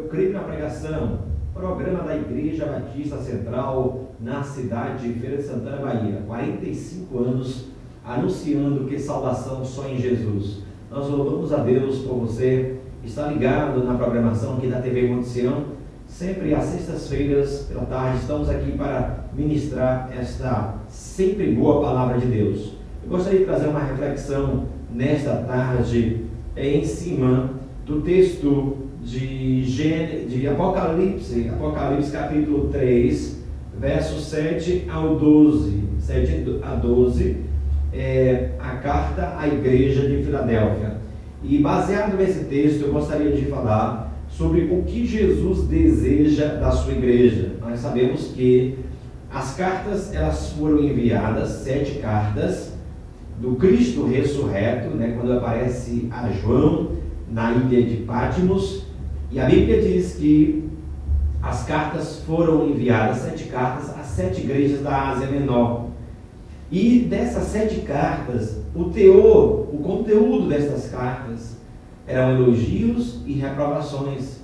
Creio na Pregação, programa da Igreja Batista Central na cidade de Feira de Santana, Bahia. 45 anos anunciando que salvação só em Jesus. Nós louvamos a Deus por você estar ligado na programação aqui da TV Monte Sião. Sempre às sextas-feiras pela tarde estamos aqui para ministrar esta sempre boa palavra de Deus. Eu gostaria de trazer uma reflexão nesta tarde em cima do texto de Apocalipse capítulo 3, versos 7 ao 12, 7 a 12, a carta à igreja de Filadélfia. E baseado nesse texto, eu gostaria de falar sobre o que Jesus deseja da sua igreja. Nós sabemos que as cartas, elas foram enviadas, 7 cartas, do Cristo ressurreto, quando aparece a João na ilha de Patmos, e a Bíblia diz que as cartas foram enviadas, 7 cartas, às 7 igrejas da Ásia Menor. E dessas 7 cartas, o conteúdo destas cartas eram elogios e reprovações.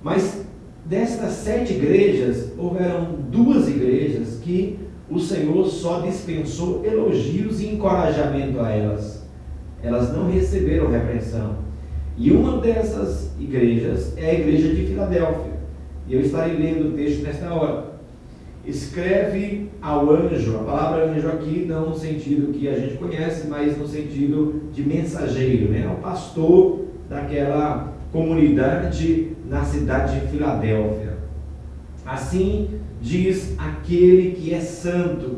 Mas destas 7 igrejas, houveram 2 igrejas que o Senhor só dispensou elogios e encorajamento a elas. Elas não receberam repreensão. E uma dessas igrejas é a igreja de Filadélfia. E eu estarei lendo o texto nesta hora. Escreve ao anjo, a palavra anjo aqui não no sentido que a gente conhece, mas no sentido de mensageiro, ao pastor daquela comunidade na cidade de Filadélfia. Assim diz aquele que é santo,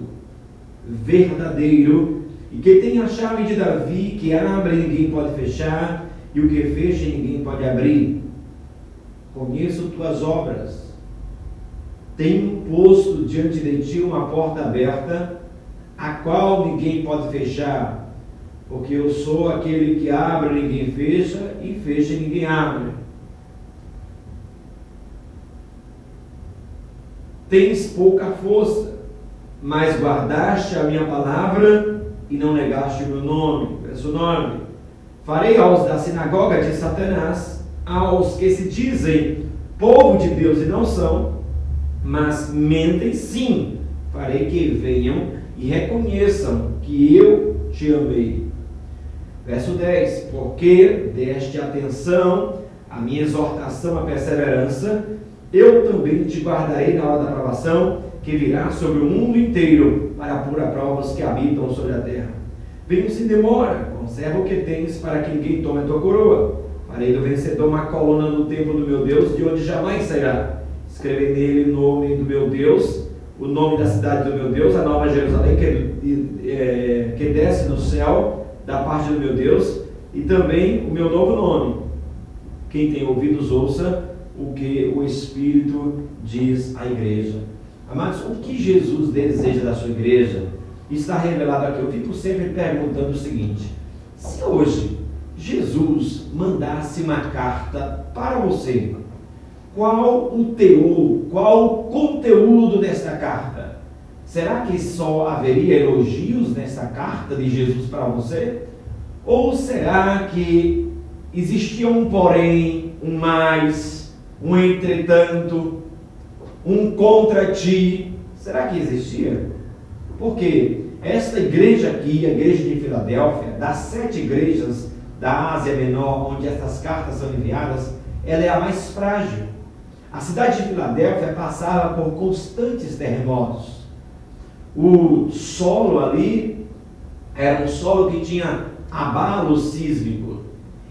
verdadeiro, e que tem a chave de Davi, que abre e ninguém pode fechar, e o que fecha ninguém pode abrir. Conheço tuas obras. Tenho posto diante de ti uma porta aberta, a qual ninguém pode fechar, porque eu sou aquele que abre e ninguém fecha, e fecha e ninguém abre. Tens pouca força, mas guardaste a minha palavra e não negaste o meu nome. Verso 9. Farei aos da sinagoga de Satanás, aos que se dizem povo de Deus e não são, mas mentem sim, farei que venham e reconheçam que eu te amei. Verso 10. Porque deste atenção à minha exortação à perseverança, eu também te guardarei na hora da provação, que virá sobre o mundo inteiro, para pôr a prova os que habitam sobre a terra. Venho sem demora, conserva o que tens, para que ninguém tome a tua coroa. Farei do vencedor uma coluna no templo do meu Deus, de onde jamais sairá. Escrever nele o nome do meu Deus, o nome da cidade do meu Deus, a nova Jerusalém, que desce do céu, da parte do meu Deus, e também o meu novo nome. Quem tem ouvidos, ouça o que o Espírito diz à igreja. Amados, o que Jesus deseja da sua igreja está revelado aqui. Eu fico sempre perguntando o seguinte: se hoje Jesus mandasse uma carta para você, qual o teor, qual o conteúdo desta carta? Será que só haveria elogios nessa carta de Jesus para você? Ou será que existia um porém, um mais, um entretanto, um contra ti? Será que existia? Porque esta igreja aqui, a igreja de Filadélfia, das 7 igrejas da Ásia Menor, onde essas cartas são enviadas, ela é a mais frágil. A cidade de Filadélfia passava por constantes terremotos. O solo ali era um solo que tinha abalo sísmico.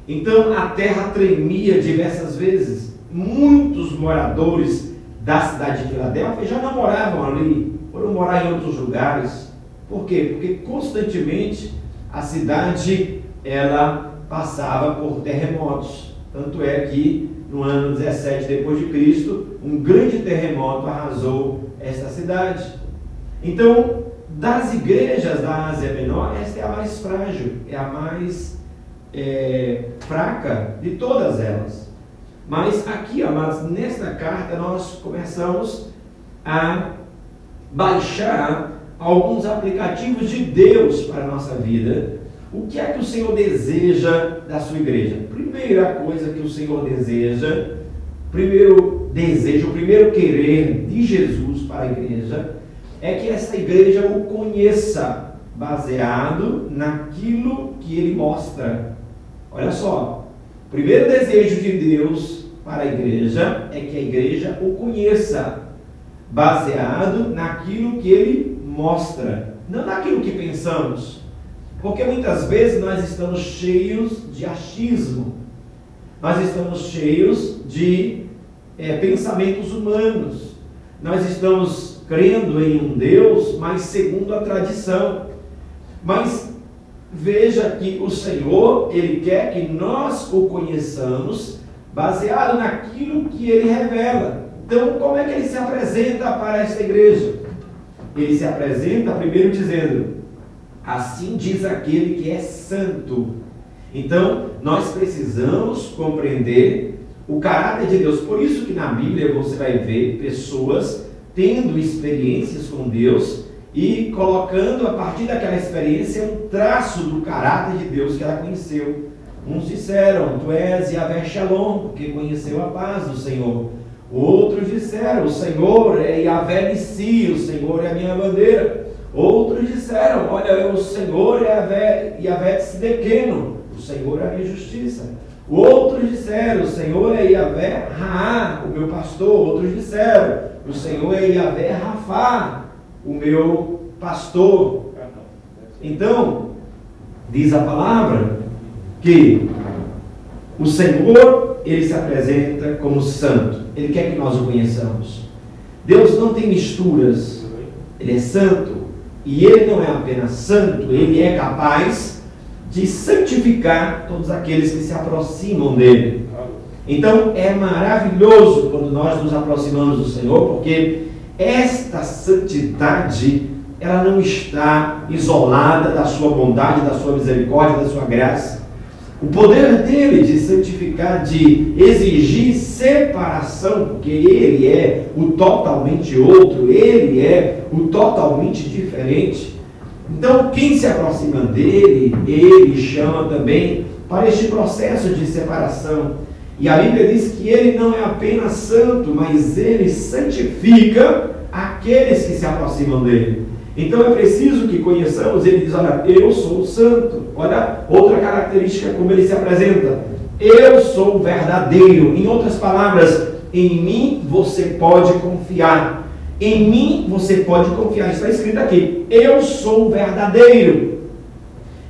Então a terra tremia diversas vezes. Muitos moradores da cidade de Filadélfia já não moravam ali, foram morar em outros lugares. Por quê? Porque constantemente a cidade ela passava por terremotos. Tanto é que no ano 17 depois de Cristo, um grande terremoto arrasou esta cidade. Então, das igrejas da Ásia Menor, esta é a mais frágil, é a mais fraca de todas elas. Mas aqui, amados, nesta carta nós começamos a baixar alguns aplicativos de Deus para a nossa vida. O que é que o Senhor deseja da sua igreja? Primeira coisa que o Senhor deseja primeiro desejo, o primeiro querer de Jesus para a igreja é que essa igreja o conheça, baseado naquilo que ele mostra. Olha só, o primeiro desejo de Deus para a igreja é que a igreja o conheça, baseado naquilo que ele mostra, não naquilo que pensamos. Porque muitas vezes nós estamos cheios de achismo, nós estamos cheios de pensamentos humanos, nós estamos crendo em um Deus, mas segundo a tradição. Mas veja que o Senhor, Ele quer que nós o conheçamos baseado naquilo que Ele revela. Então, como é que Ele se apresenta para esta igreja? Ele se apresenta primeiro dizendo: assim diz aquele que é santo. Então, nós precisamos compreender o caráter de Deus. Por isso que na Bíblia você vai ver pessoas tendo experiências com Deus e colocando a partir daquela experiência um traço do caráter de Deus que ela conheceu. Uns disseram: tu és Yahvé Shalom, porque conheceu a paz do Senhor. Outros disseram: o Senhor é Yahvé Nissi, o Senhor é a minha bandeira. Outros disseram: olha, o Senhor é Yahvé Tzedekeno, o Senhor é a minha justiça. Outros disseram: o Senhor é Yahvé Raá, o meu pastor. Outros disseram: o Senhor é Yahvé Rafá, o meu pastor. Então, diz a palavra que o Senhor, Ele se apresenta como santo. Ele quer que nós o conheçamos. Deus não tem misturas. Ele é santo. E Ele não é apenas santo, Ele é capaz de santificar todos aqueles que se aproximam dEle. Então, é maravilhoso quando nós nos aproximamos do Senhor, porque esta santidade, ela não está isolada da sua bondade, da sua misericórdia, da sua graça. O poder dele de santificar, de exigir separação, porque ele é o totalmente outro, ele é o totalmente diferente. Então, quem se aproxima dele, ele chama também para este processo de separação. E a Bíblia diz que ele não é apenas santo, mas ele santifica aqueles que se aproximam dele. Então é preciso que conheçamos. Ele diz: olha, eu sou santo. Olha, outra característica como ele se apresenta: eu sou verdadeiro. Em outras palavras, em mim você pode confiar. Em mim você pode confiar. Está escrito aqui: eu sou verdadeiro.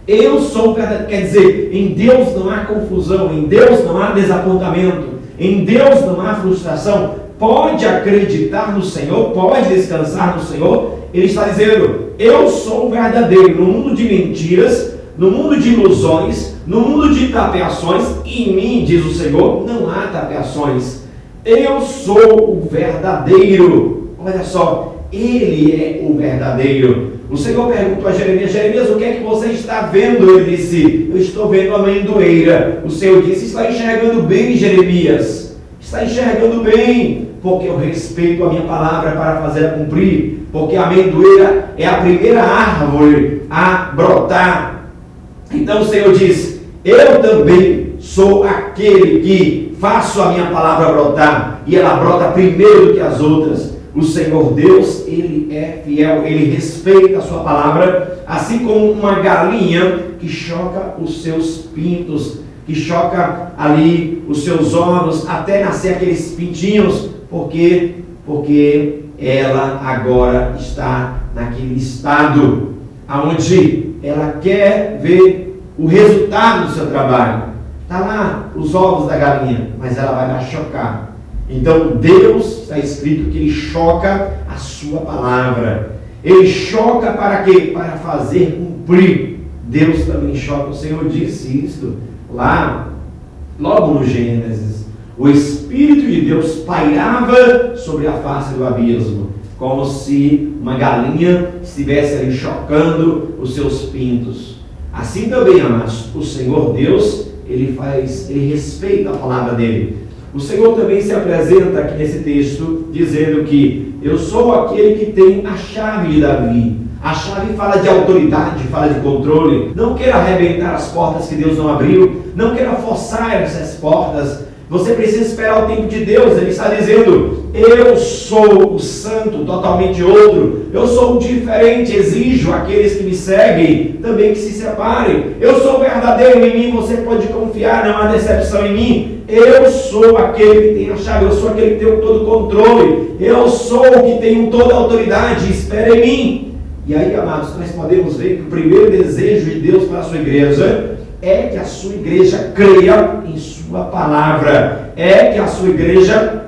Eu sou verdadeiro. Quer dizer, em Deus não há confusão, em Deus não há desapontamento, em Deus não há frustração. Pode acreditar no Senhor, pode descansar no Senhor. Ele está dizendo: eu sou verdadeiro. No mundo de mentiras, no mundo de ilusões, no mundo de tapeações, em mim, diz o Senhor, não há tapeações. Eu sou o verdadeiro. Olha só, Ele é o verdadeiro. O Senhor perguntou a Jeremias: Jeremias, o que é que você está vendo? Ele disse: eu estou vendo a amendoeira. O Senhor disse: está enxergando bem, Jeremias? Está enxergando bem, porque eu respeito a minha palavra para fazê-la cumprir. Porque a amendoeira é a primeira árvore a brotar. Então o Senhor diz: eu também sou aquele que faço a minha palavra brotar, e ela brota primeiro do que as outras. O Senhor Deus, Ele é fiel, Ele respeita a sua palavra, assim como uma galinha que choca os seus pintos, que choca ali os seus ovos, até nascer aqueles pintinhos, porque ela agora está naquele estado onde ela quer ver o resultado do seu trabalho. Está lá os ovos da galinha, mas ela vai lá chocar. Então Deus, está escrito que Ele choca a sua palavra. Ele choca para quê? Para fazer cumprir. Deus também choca. O Senhor disse isso lá, logo no Gênesis. O Espírito de Deus pairava sobre a face do abismo, como se uma galinha estivesse ali chocando os seus pintos. Assim também, amados, o Senhor Deus, Ele respeita a palavra dEle. O Senhor também se apresenta aqui nesse texto, dizendo que eu sou aquele que tem a chave de Davi. A chave fala de autoridade, fala de controle. Não queira arrebentar as portas que Deus não abriu, não queira forçar essas portas. Você precisa esperar o tempo de Deus. Ele está dizendo: eu sou o santo, totalmente outro. Eu sou o diferente, exijo aqueles que me seguem também que se separem. Eu sou verdadeiro, em mim você pode confiar, não há decepção em mim. Eu sou aquele que tem a chave, eu sou aquele que tem todo o controle. Eu sou o que tenho toda a autoridade, espere em mim. E aí, amados, nós podemos ver que o primeiro desejo de Deus para a sua igreja é que a sua igreja creia em sua palavra, é que a sua igreja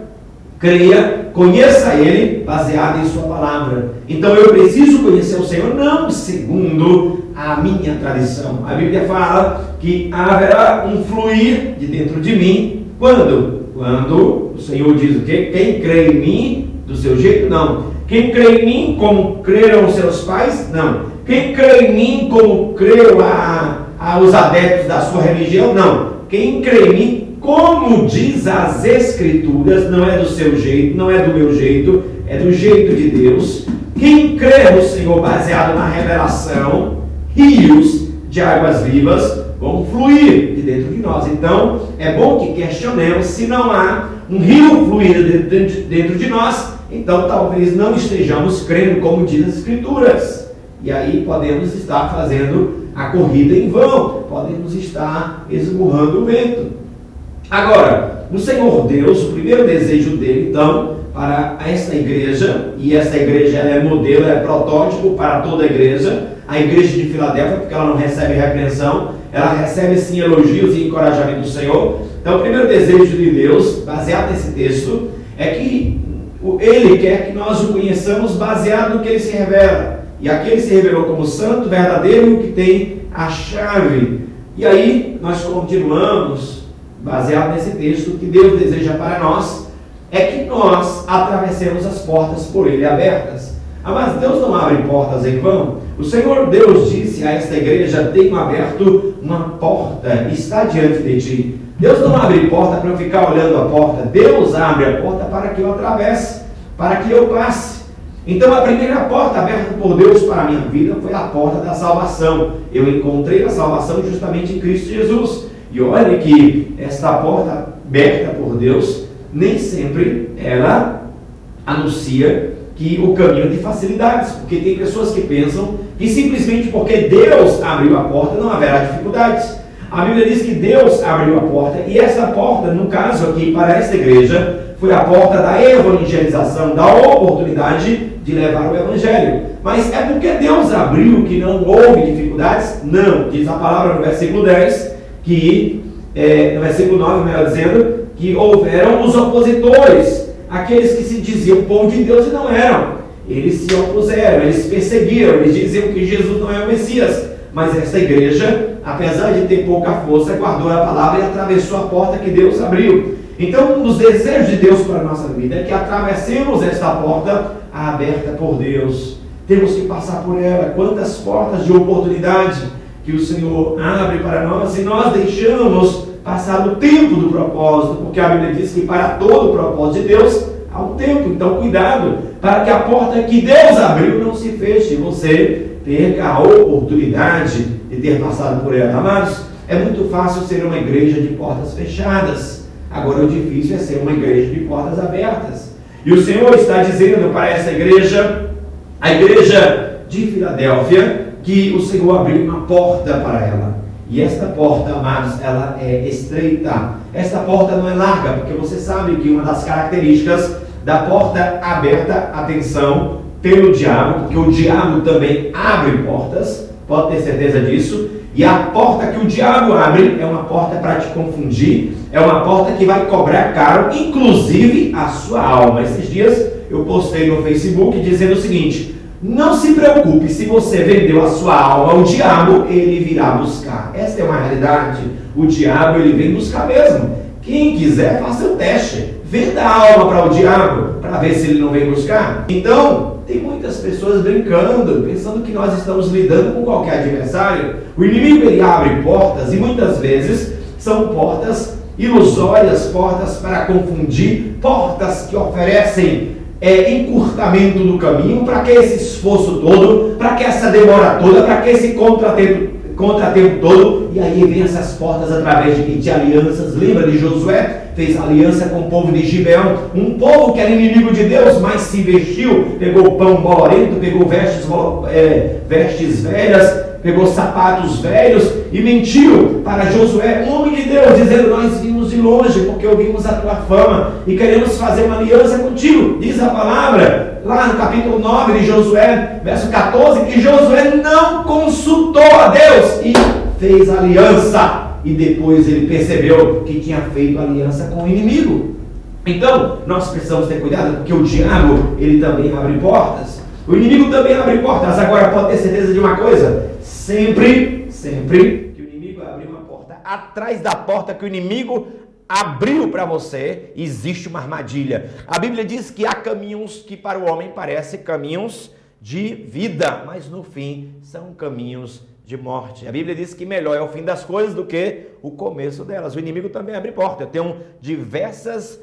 creia, conheça Ele baseado em sua palavra. Então eu preciso conhecer o Senhor não segundo a minha tradição. A Bíblia fala que haverá um fluir de dentro de mim. Quando o Senhor diz o quê? Quem crê em mim do seu jeito? Não. Quem crê em mim como creram os seus pais? Não. Quem crê em mim como creram os adeptos da sua religião? Não. Quem crê em mim, como diz as Escrituras, não é do seu jeito, não é do meu jeito, é do jeito de Deus. Quem crê no Senhor baseado na revelação, rios de águas vivas vão fluir de dentro de nós. Então, é bom que questionemos se não há um rio fluindo dentro de nós, então talvez não estejamos crendo como diz as Escrituras. E aí podemos estar fazendo a corrida em vão, podemos estar esmurrando o vento. Agora, o Senhor Deus, o primeiro desejo dele, então, para esta igreja, e esta igreja é modelo, é protótipo para toda a igreja de Filadélfia, porque ela não recebe repreensão, ela recebe sim elogios e encorajamento do Senhor. Então, o primeiro desejo de Deus, baseado nesse texto, é que Ele quer que nós o conheçamos baseado no que Ele se revela. E aqui Ele se revelou como santo, verdadeiro e o que tem a chave. E aí, nós continuamos, baseado nesse texto, que Deus deseja para nós, é que nós atravessemos as portas por Ele abertas. Mas Deus não abre portas em vão. O Senhor Deus disse a esta igreja: tenho aberto uma porta, está diante de ti. Deus não abre porta para eu ficar olhando a porta. Deus abre a porta para que eu atravesse, para que eu passe. Então a primeira porta aberta por Deus para a minha vida foi a porta da salvação. Eu encontrei a salvação justamente em Cristo Jesus. E olha que esta porta aberta por Deus, nem sempre ela anuncia que o caminho de facilidades, porque tem pessoas que pensam que simplesmente porque Deus abriu a porta não haverá dificuldades. A Bíblia diz que Deus abriu a porta, e essa porta, no caso aqui, para esta igreja, foi a porta da evangelização, da oportunidade de levar o Evangelho. Mas é porque Deus abriu que não houve dificuldades? Não. Diz a palavra no versículo 10, no versículo 9, melhor dizendo, que houveram os opositores, aqueles que se diziam povo de Deus e não eram. Eles se opuseram, eles perseguiram, eles diziam que Jesus não é o Messias. Mas esta igreja, apesar de ter pouca força, guardou a palavra e atravessou a porta que Deus abriu. Então, um dos desejos de Deus para a nossa vida é que atravessemos esta porta aberta por Deus. Temos que passar por ela. Quantas portas de oportunidade que o Senhor abre para nós e nós deixamos passar o tempo do propósito, porque a Bíblia diz que para todo o propósito de Deus há um tempo. Então, cuidado para que a porta que Deus abriu não se feche e você perca a oportunidade de ter passado por ela. Amados, é muito fácil ser uma igreja de portas fechadas. Agora, o difícil é ser uma igreja de portas abertas. E o Senhor está dizendo para essa igreja, a igreja de Filadélfia, que o Senhor abriu uma porta para ela. E esta porta, amados, ela é estreita. Esta porta não é larga, porque você sabe que uma das características da porta aberta, atenção, pelo diabo, porque o diabo também abre portas, pode ter certeza disso. E a porta que o diabo abre é uma porta para te confundir, é uma porta que vai cobrar caro, inclusive a sua alma. Esses dias eu postei no Facebook dizendo o seguinte: não se preocupe, se você vendeu a sua alma ao diabo, ele virá buscar. Esta é uma realidade. O diabo, ele vem buscar mesmo. Quem quiser, faça o teste. Venda a alma para o diabo, para ver se ele não vem buscar. Então, tem muitas pessoas brincando, pensando que nós estamos lidando com qualquer adversário. O inimigo, ele abre portas, e muitas vezes são portas ilusórias, portas para confundir, portas que oferecem encurtamento do caminho, para que esse esforço todo, para que essa demora toda, para que esse contratempo todo, e aí vem essas portas através de alianças. Lembra de Josué? Fez aliança com o povo de Gibeão, um povo que era inimigo de Deus, mas se vestiu, pegou pão bolorento, pegou vestes velhas, pegou sapatos velhos e mentiu para Josué, um homem de Deus, dizendo: nós vimos de longe porque ouvimos a tua fama e queremos fazer uma aliança contigo. Diz a palavra lá no capítulo 9 de Josué, verso 14, que Josué não consultou a Deus e fez aliança. E depois ele percebeu que tinha feito aliança com o inimigo. Então, nós precisamos ter cuidado, porque o diabo, ele também abre portas. O inimigo também abre portas. Agora, pode ter certeza de uma coisa: sempre que o inimigo abrir uma porta, atrás da porta que o inimigo abriu para você, existe uma armadilha. A Bíblia diz que há caminhos que para o homem parecem caminhos de vida, mas no fim são caminhos de morte. A Bíblia diz que melhor é o fim das coisas do que o começo delas. O inimigo também abre porta. Eu tenho diversas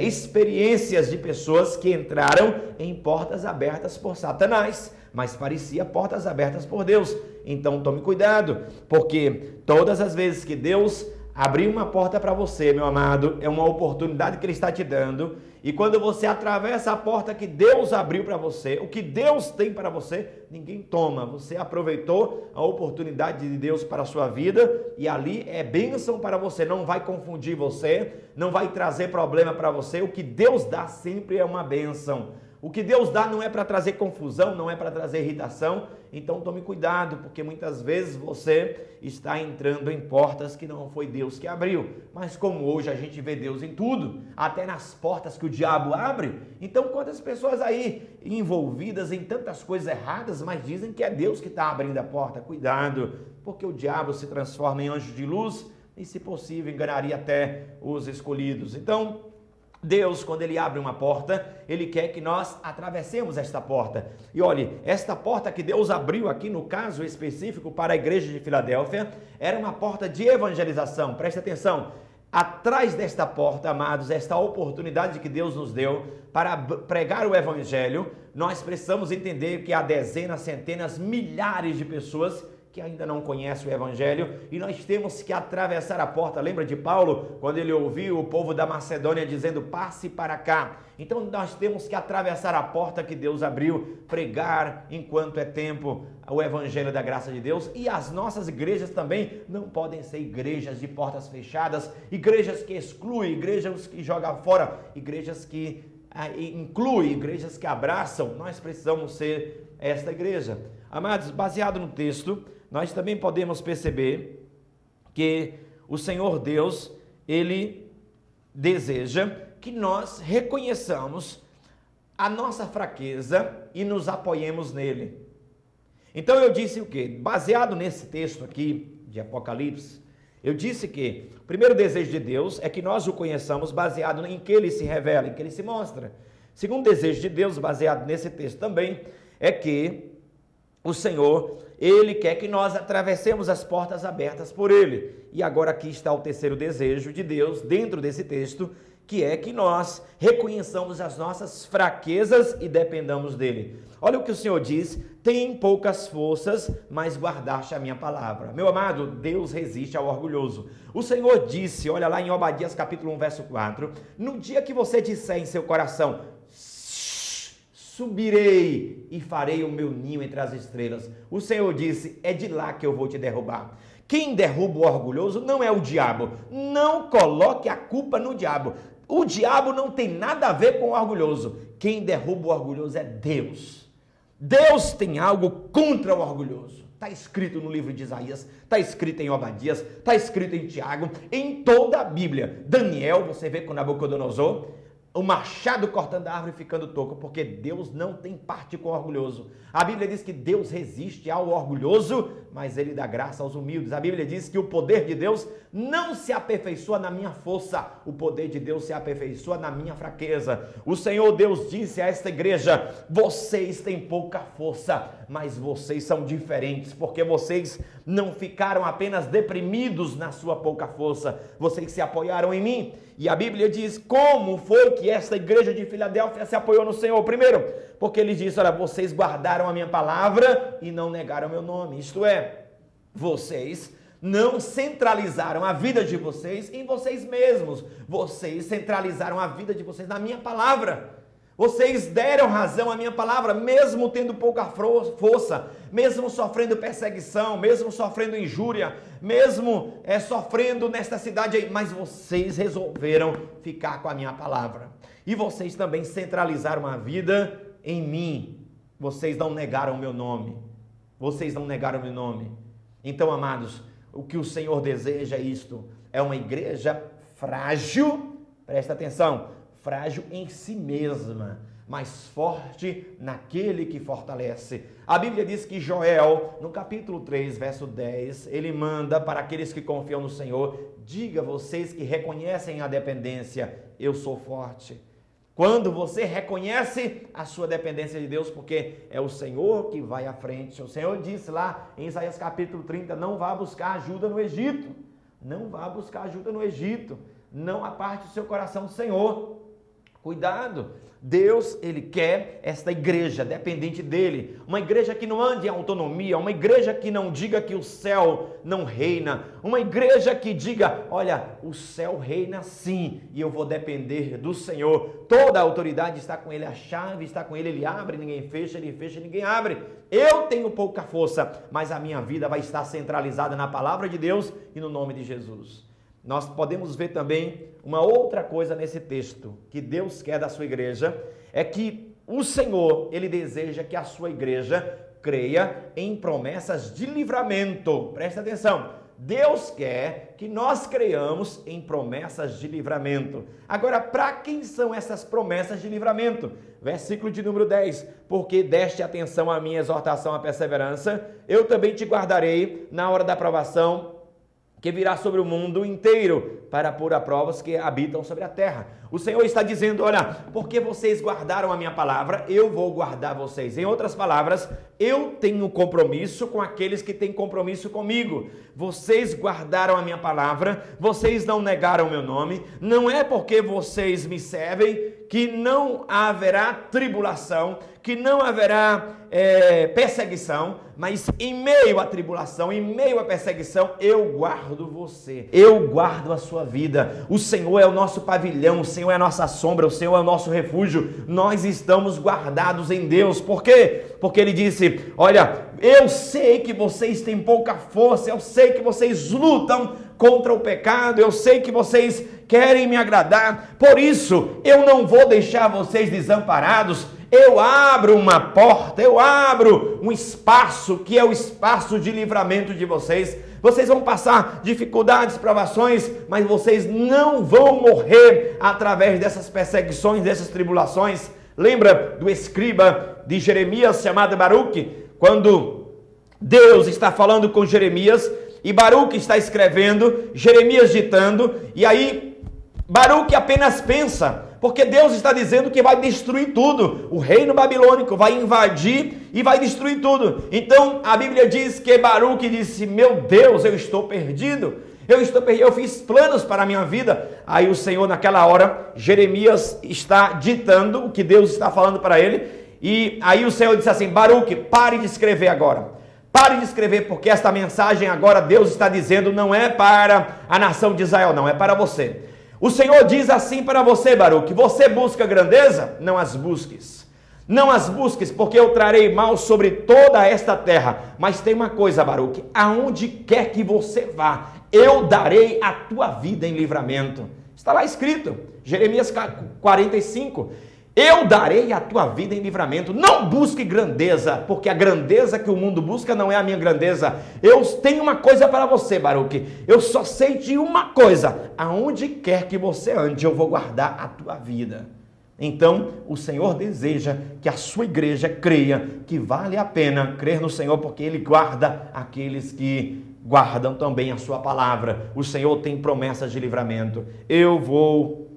experiências de pessoas que entraram em portas abertas por Satanás, mas parecia portas abertas por Deus. Então tome cuidado, porque todas as vezes que Deus abrir uma porta para você, meu amado, é uma oportunidade que Ele está te dando. E quando você atravessa a porta que Deus abriu para você, o que Deus tem para você, ninguém toma. Você aproveitou a oportunidade de Deus para a sua vida e ali é bênção para você. Não vai confundir você, não vai trazer problema para você. O que Deus dá sempre é uma bênção. O que Deus dá não é para trazer confusão, não é para trazer irritação. Então tome cuidado, porque muitas vezes você está entrando em portas que não foi Deus que abriu. Mas como hoje a gente vê Deus em tudo, até nas portas que o diabo abre, então quantas pessoas aí envolvidas em tantas coisas erradas, mas dizem que é Deus que está abrindo a porta. Cuidado, porque o diabo se transforma em anjo de luz e, se possível, enganaria até os escolhidos. Então, Deus, quando Ele abre uma porta, Ele quer que nós atravessemos esta porta. E olhe, esta porta que Deus abriu aqui, no caso específico, para a igreja de Filadélfia, era uma porta de evangelização. Preste atenção, atrás desta porta, amados, esta oportunidade que Deus nos deu para pregar o evangelho, nós precisamos entender que há dezenas, centenas, milhares de pessoas que ainda não conhece o evangelho, e nós temos que atravessar a porta. Lembra de Paulo, quando ele ouviu o povo da Macedônia dizendo: passe para cá? Então nós temos que atravessar a porta que Deus abriu, pregar enquanto é tempo o evangelho da graça de Deus. E as nossas igrejas também não podem ser igrejas de portas fechadas, igrejas que excluem, igrejas que jogam fora, igrejas que incluem, igrejas que abraçam. Nós precisamos ser esta igreja. Amados, baseado no texto, nós também podemos perceber que o Senhor Deus, Ele deseja que nós reconheçamos a nossa fraqueza e nos apoiemos nele. Então eu disse o quê? Baseado nesse texto aqui de Apocalipse, eu disse que o primeiro desejo de Deus é que nós o conheçamos baseado em que Ele se revela, em que Ele se mostra. O segundo desejo de Deus, baseado nesse texto também, é que o Senhor, Ele quer que nós atravessemos as portas abertas por Ele. E agora aqui está o terceiro desejo de Deus, dentro desse texto, que é que nós reconheçamos as nossas fraquezas e dependamos dEle. Olha o que o Senhor diz: tem poucas forças, mas guardaste a minha palavra. Meu amado, Deus resiste ao orgulhoso. O Senhor disse, olha lá em Obadias capítulo 1, verso 4, no dia que você disser em seu coração: subirei e farei o meu ninho entre as estrelas, o Senhor disse: é de lá que eu vou te derrubar. Quem derruba o orgulhoso não é o diabo. Não coloque a culpa no diabo. O diabo não tem nada a ver com o orgulhoso. Quem derruba o orgulhoso é Deus. Deus tem algo contra o orgulhoso. Está escrito no livro de Isaías, está escrito em Obadias, está escrito em Tiago, em toda a Bíblia. Daniel, você vê com Nabucodonosor, o machado cortando a árvore e ficando toco, porque Deus não tem parte com o orgulhoso. A Bíblia diz que Deus resiste ao orgulhoso, mas Ele dá graça aos humildes. A Bíblia diz que o poder de Deus não se aperfeiçoa na minha força, o poder de Deus se aperfeiçoa na minha fraqueza. O Senhor Deus disse a esta igreja: vocês têm pouca força, mas vocês são diferentes, porque vocês não ficaram apenas deprimidos na sua pouca força, vocês se apoiaram em mim. E a Bíblia diz como foi que esta igreja de Filadélfia se apoiou no Senhor. Primeiro, porque Ele disse: olha, vocês guardaram a minha palavra e não negaram o meu nome. Isto é, Vocês não centralizaram a vida de vocês em vocês mesmos. Vocês centralizaram a vida de vocês na minha palavra. Vocês deram razão à minha palavra, mesmo tendo pouca força, mesmo sofrendo perseguição, mesmo sofrendo injúria, mesmo sofrendo nesta cidade aí, mas vocês resolveram ficar com a minha palavra. E vocês também centralizaram a vida em mim. Vocês não negaram o meu nome. Vocês não negaram o meu nome. Então, amados, o que o Senhor deseja é isto. É uma igreja frágil, presta atenção, frágil em si mesma, mas forte naquele que fortalece. A Bíblia diz que Joel, no capítulo 3, verso 10, ele manda para aqueles que confiam no Senhor: diga a vocês que reconhecem a dependência, eu sou forte. Quando você reconhece a sua dependência de Deus, porque é o Senhor que vai à frente. O Senhor disse lá em Isaías capítulo 30, não vá buscar ajuda no Egito. Não vá buscar ajuda no Egito. Não aparte o seu coração do Senhor. Cuidado, Deus, Ele quer esta igreja dependente dEle, uma igreja que não ande em autonomia, uma igreja que não diga que o céu não reina, uma igreja que diga, olha, o céu reina sim, e eu vou depender do Senhor, toda a autoridade está com Ele, a chave está com Ele, Ele abre, ninguém fecha, Ele fecha, ninguém abre. Eu tenho pouca força, mas a minha vida vai estar centralizada na palavra de Deus e no nome de Jesus. Nós podemos ver também uma outra coisa nesse texto, que Deus quer da sua igreja, é que o Senhor, Ele deseja que a sua igreja creia em promessas de livramento. Presta atenção, Deus quer que nós creiamos em promessas de livramento. Agora, para quem são essas promessas de livramento? Versículo de número 10, porque deste atenção à minha exortação à perseverança, eu também te guardarei na hora da provação, que virá sobre o mundo inteiro, para pôr a prova os que habitam sobre a terra. O Senhor está dizendo, olha, porque vocês guardaram a minha palavra, eu vou guardar vocês. Em outras palavras, eu tenho compromisso com aqueles que têm compromisso comigo. Vocês guardaram a minha palavra, vocês não negaram o meu nome, não é porque vocês me servem que não haverá tribulação, que não haverá perseguição, mas em meio à tribulação, em meio à perseguição, eu guardo você, eu guardo a sua vida. O Senhor é o nosso pavilhão, o Senhor é a nossa sombra, o Senhor é o nosso refúgio. Nós estamos guardados em Deus. Por quê? Porque Ele disse, olha, eu sei que vocês têm pouca força, eu sei que vocês lutam contra o pecado, eu sei que vocês querem me agradar, por isso eu não vou deixar vocês desamparados. Eu abro uma porta, eu abro um espaço que é o espaço de livramento de vocês. Vocês vão passar dificuldades, provações, mas vocês não vão morrer através dessas perseguições, dessas tribulações. Lembra do escriba de Jeremias chamado Baruque? Quando Deus está falando com Jeremias e Baruque está escrevendo, Jeremias ditando, e aí Baruque apenas pensa, porque Deus está dizendo que vai destruir tudo. O reino babilônico vai invadir e vai destruir tudo. Então a Bíblia diz que Baruque disse, meu Deus, eu estou perdido. Eu fiz planos para a minha vida. Aí o Senhor, naquela hora, Jeremias está ditando o que Deus está falando para ele. E aí o Senhor disse assim, Baruque, pare de escrever agora. Pare de escrever, porque esta mensagem agora Deus está dizendo não é para a nação de Israel, não, é para você. O Senhor diz assim para você, Baruque, você busca grandeza? Não as busques. Não as busques, porque eu trarei mal sobre toda esta terra. Mas tem uma coisa, Baruque, aonde quer que você vá, eu darei a tua vida em livramento. Está lá escrito, Jeremias 45. Eu darei a tua vida em livramento. Não busque grandeza, porque a grandeza que o mundo busca não é a minha grandeza. Eu tenho uma coisa para você, Baruque. Eu só sei de uma coisa. Aonde quer que você ande, eu vou guardar a tua vida. Então, o Senhor deseja que a sua igreja creia que vale a pena crer no Senhor, porque Ele guarda aqueles que guardam também a sua palavra. O Senhor tem promessas de livramento. Eu vou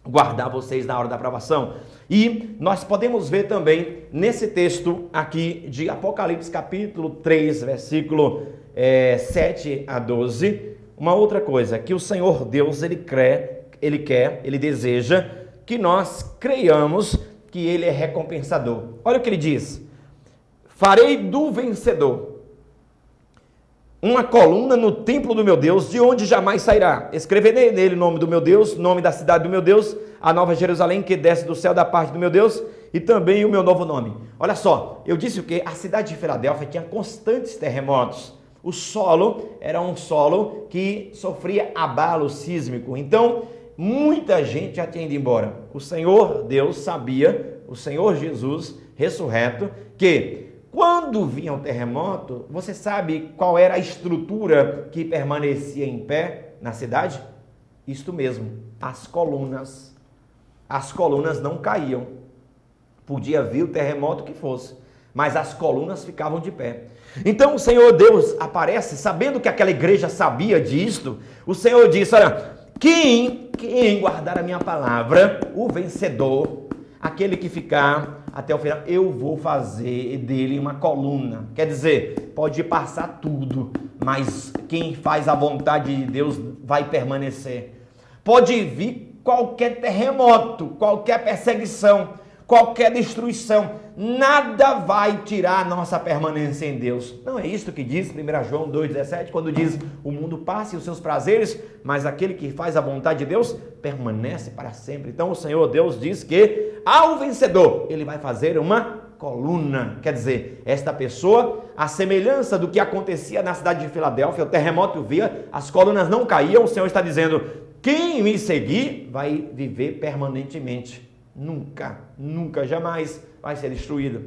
guardar vocês na hora da provação. E nós podemos ver também nesse texto aqui de Apocalipse capítulo 3, versículo 7 a 12, uma outra coisa, que o Senhor Deus, Ele deseja que nós creiamos que Ele é recompensador. Olha o que Ele diz, farei do vencedor uma coluna no templo do meu Deus, de onde jamais sairá. Escreverei nele o nome do meu Deus, nome da cidade do meu Deus, a nova Jerusalém que desce do céu da parte do meu Deus, e também o meu novo nome. Olha só, eu disse o que? A cidade de Filadélfia tinha constantes terremotos. O solo era um solo que sofria abalo sísmico. Então, muita gente já tinha ido embora. O Senhor Deus sabia, o Senhor Jesus ressurreto, que quando vinha um terremoto, você sabe qual era a estrutura que permanecia em pé na cidade? Isto mesmo, as colunas. As colunas não caíam. Podia vir o terremoto que fosse, mas as colunas ficavam de pé. Então o Senhor Deus aparece, sabendo que aquela igreja sabia disto, o Senhor disse, olha, quem guardar a minha palavra, o vencedor, aquele que ficar até o final, eu vou fazer dele uma coluna. Quer dizer, pode passar tudo, mas quem faz a vontade de Deus vai permanecer. Pode vir qualquer terremoto, qualquer perseguição, qualquer destruição, nada vai tirar a nossa permanência em Deus. Não é isto que diz 1 João 2,17, quando diz, o mundo passa e os seus prazeres, mas aquele que faz a vontade de Deus permanece para sempre. Então o Senhor Deus diz que ao vencedor, ele vai fazer uma coluna. Quer dizer, esta pessoa, a semelhança do que acontecia na cidade de Filadélfia, o terremoto via, as colunas não caíam, o Senhor está dizendo, quem me seguir vai viver permanentemente. Nunca, jamais vai ser destruído.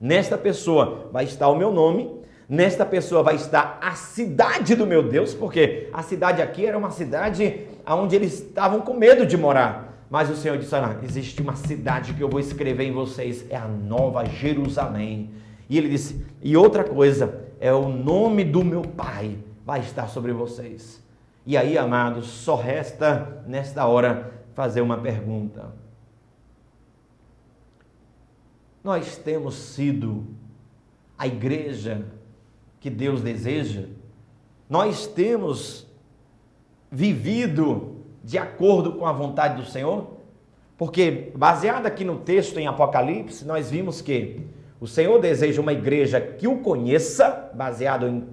Nesta pessoa vai estar o meu nome, nesta pessoa vai estar a cidade do meu Deus, porque a cidade aqui era uma cidade onde eles estavam com medo de morar. Mas o Senhor disse, olha, existe uma cidade que eu vou escrever em vocês, é a nova Jerusalém. E ele disse, e outra coisa, é o nome do meu Pai vai estar sobre vocês. E aí, amados, só resta nesta hora fazer uma pergunta. Nós temos sido a igreja que Deus deseja? Nós temos vivido de acordo com a vontade do Senhor? Porque, baseado aqui no texto em Apocalipse, nós vimos que o Senhor deseja uma igreja que o conheça, baseado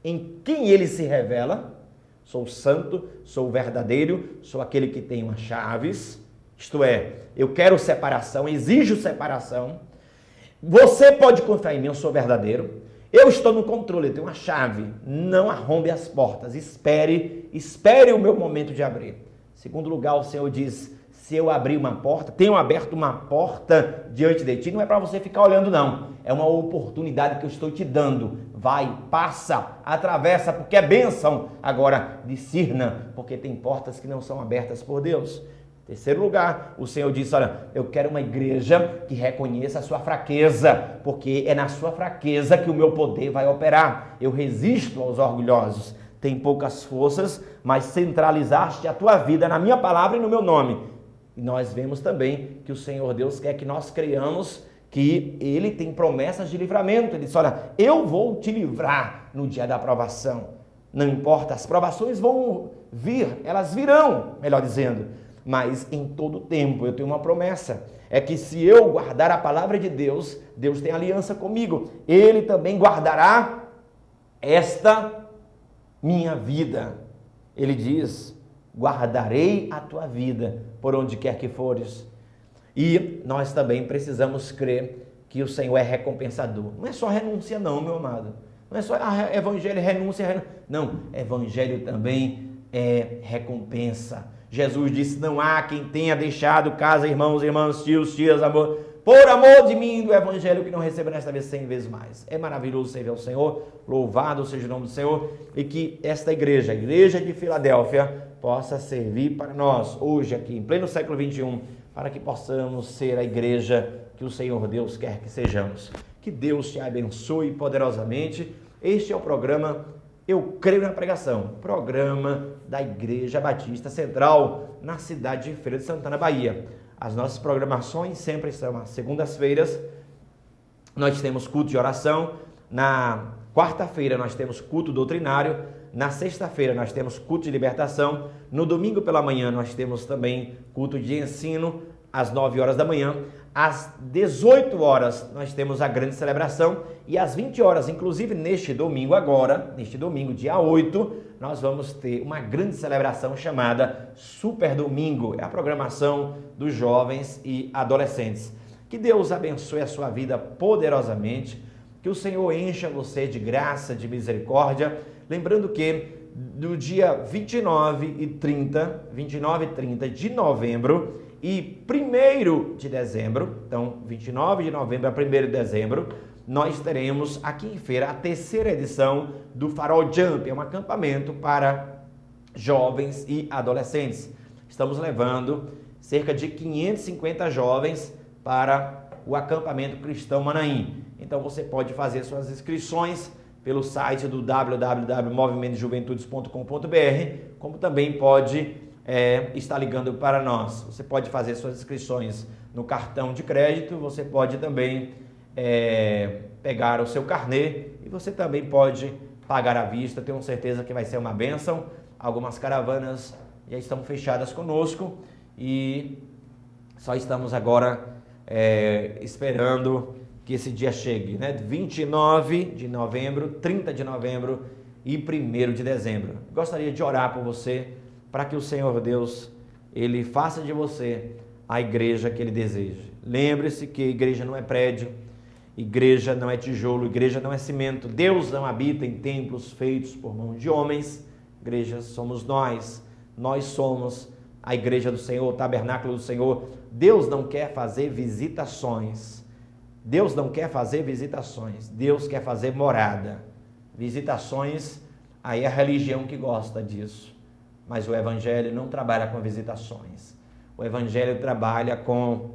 em quem ele se revela. Sou santo, sou verdadeiro, sou aquele que tem umas chaves. Isto é, eu quero separação, exijo separação. Você pode confiar em mim, eu sou verdadeiro. Eu estou no controle, eu tenho uma chave. Não arrombe as portas, espere o meu momento de abrir. Segundo lugar, o Senhor diz, se eu abrir uma porta, tenho aberto uma porta diante de ti, não é para você ficar olhando não, é uma oportunidade que eu estou te dando. Vai, passa, atravessa, porque é bênção. Agora, discirna, porque tem portas que não são abertas por Deus. Terceiro lugar, o Senhor disse, olha, eu quero uma igreja que reconheça a sua fraqueza, porque é na sua fraqueza que o meu poder vai operar. Eu resisto aos orgulhosos. Tem poucas forças, mas centralizaste a tua vida na minha palavra e no meu nome. E nós vemos também que o Senhor Deus quer que nós creiamos que Ele tem promessas de livramento. Ele diz, olha, eu vou te livrar no dia da provação. Não importa, as provações vão vir, elas virão, melhor dizendo. Mas em todo tempo eu tenho uma promessa. É que se eu guardar a palavra de Deus, Deus tem aliança comigo. Ele também guardará esta minha vida. Ele diz, guardarei a tua vida por onde quer que fores. E nós também precisamos crer que o Senhor é recompensador. Não é só renúncia não, meu amado. Não é só evangelho, renúncia. Não, evangelho também é recompensa. Jesus disse, não há quem tenha deixado casa, irmãos, irmãs, tios, tias, amor, por amor de mim do evangelho que não receba nesta vez 100 vezes mais. É maravilhoso servir ao Senhor, louvado seja o nome do Senhor, e que esta igreja, a igreja de Filadélfia, possa servir para nós, hoje aqui, em pleno século XXI, para que possamos ser a igreja que o Senhor Deus quer que sejamos. Que Deus te abençoe poderosamente. Este é o programa Eu Creio na Pregação, programa da Igreja Batista Central, na cidade de Feira de Santana, Bahia. As nossas programações sempre são às segundas-feiras. Nós temos culto de oração. Na quarta-feira nós temos culto doutrinário. Na sexta-feira nós temos culto de libertação. No domingo pela manhã nós temos também culto de ensino às 9 horas da manhã. Às 18 horas nós temos a grande celebração e às 20 horas, inclusive neste domingo agora, neste domingo, dia 8, nós vamos ter uma grande celebração chamada Super Domingo. É a programação dos jovens e adolescentes. Que Deus abençoe a sua vida poderosamente, que o Senhor encha você de graça, de misericórdia. Lembrando que no dia 29 e 30 de novembro e 1º de dezembro, então 29 de novembro a 1º de dezembro, nós teremos aqui em Feira a 3ª edição do Farol Jump, é um acampamento para jovens e adolescentes. Estamos levando cerca de 550 jovens para o acampamento cristão Manaim. Então você pode fazer suas inscrições pelo site do www.movimentojuventudes.com.br, como também pode estar ligando para nós. Você pode fazer suas inscrições no cartão de crédito, você pode também pegar o seu carnê e você também pode pagar à vista. Tenho certeza que vai ser uma bênção. Algumas caravanas já estão fechadas conosco e só estamos agora esperando que esse dia chegue, né? 29 de novembro, 30 de novembro e 1º de dezembro. Gostaria de orar por você, para que o Senhor Deus, Ele faça de você a igreja que Ele deseja. Lembre-se que igreja não é prédio, igreja não é tijolo, igreja não é cimento. Deus não habita em templos feitos por mãos de homens. Igreja somos nós. Nós somos a igreja do Senhor, o tabernáculo do Senhor. Deus não quer fazer visitações. Deus não quer fazer visitações. Deus quer fazer morada. Visitações, aí é a religião que gosta disso. Mas o Evangelho não trabalha com visitações. O Evangelho trabalha com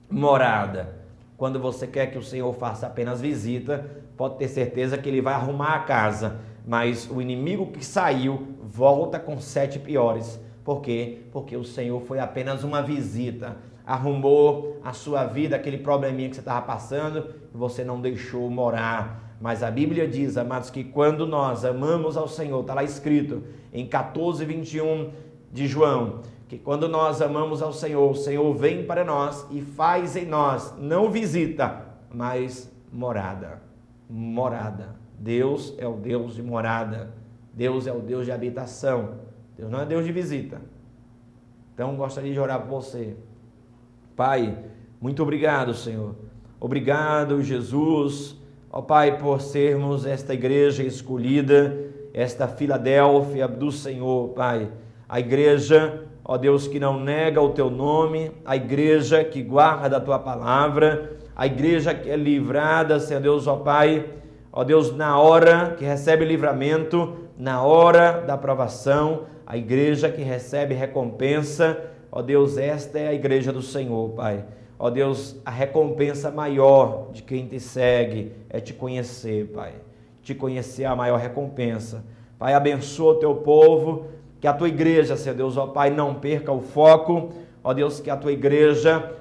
morada. Quando você quer que o Senhor faça apenas visita, pode ter certeza que Ele vai arrumar a casa. Mas o inimigo que saiu volta com 7 piores. Por quê? Porque o Senhor foi apenas uma visita. Arrumou a sua vida, aquele probleminha que você estava passando, e você não deixou morar. Mas a Bíblia diz, amados, que quando nós amamos ao Senhor, está lá escrito em 14:21 de João, que quando nós amamos ao Senhor, o Senhor vem para nós e faz em nós, não visita, mas morada. Morada. Deus é o Deus de morada. Deus é o Deus de habitação. Deus não é Deus de visita. Então, gostaria de orar por você. Pai, muito obrigado, Senhor. Obrigado, Jesus, ó Pai, por sermos esta igreja escolhida, esta Filadélfia do Senhor, Pai. A igreja, ó Deus, que não nega o Teu nome, a igreja que guarda a Tua palavra, a igreja que é livrada, Senhor Deus, ó Pai, ó Deus, na hora que recebe livramento, na hora da provação, a igreja que recebe recompensa. Ó Deus, esta é a igreja do Senhor, Pai. Ó Deus, a recompensa maior de quem te segue é te conhecer, Pai. Te conhecer é a maior recompensa. Pai, abençoa o teu povo, que a tua igreja, Senhor Deus, ó Pai, não perca o foco. Ó Deus, que a tua igreja,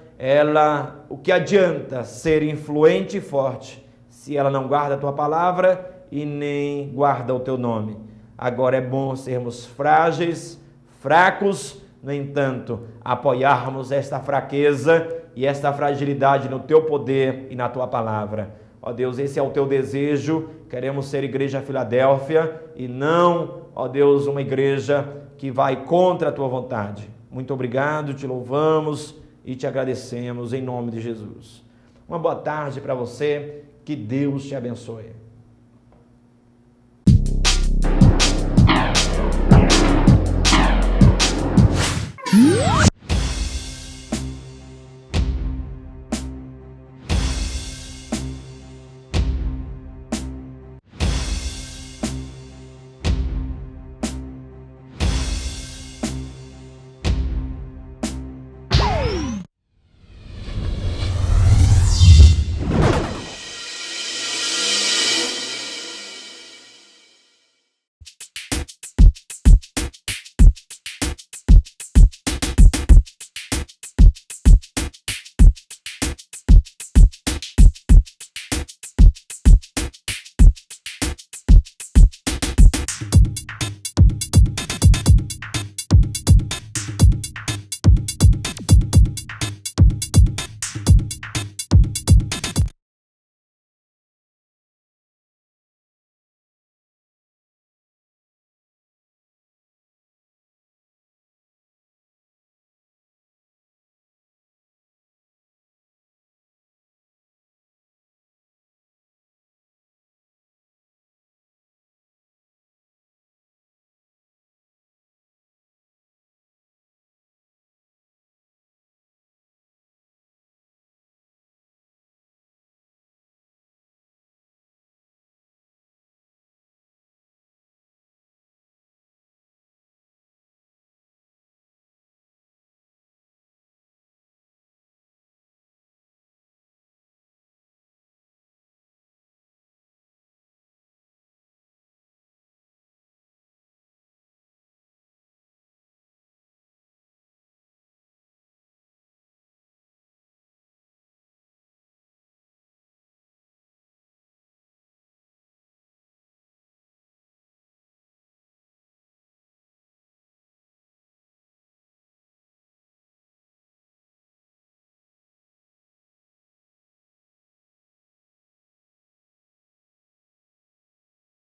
o que adianta ser influente e forte, se ela não guarda a tua palavra e nem guarda o teu nome. Agora é bom sermos frágeis, fracos, no entanto, apoiarmos esta fraqueza e esta fragilidade no teu poder e na tua palavra. Ó Deus, esse é o teu desejo. Queremos ser igreja Filadélfia e não, ó Deus, uma igreja que vai contra a tua vontade. Muito obrigado, te louvamos e te agradecemos em nome de Jesus. Uma boa tarde para você, que Deus te abençoe.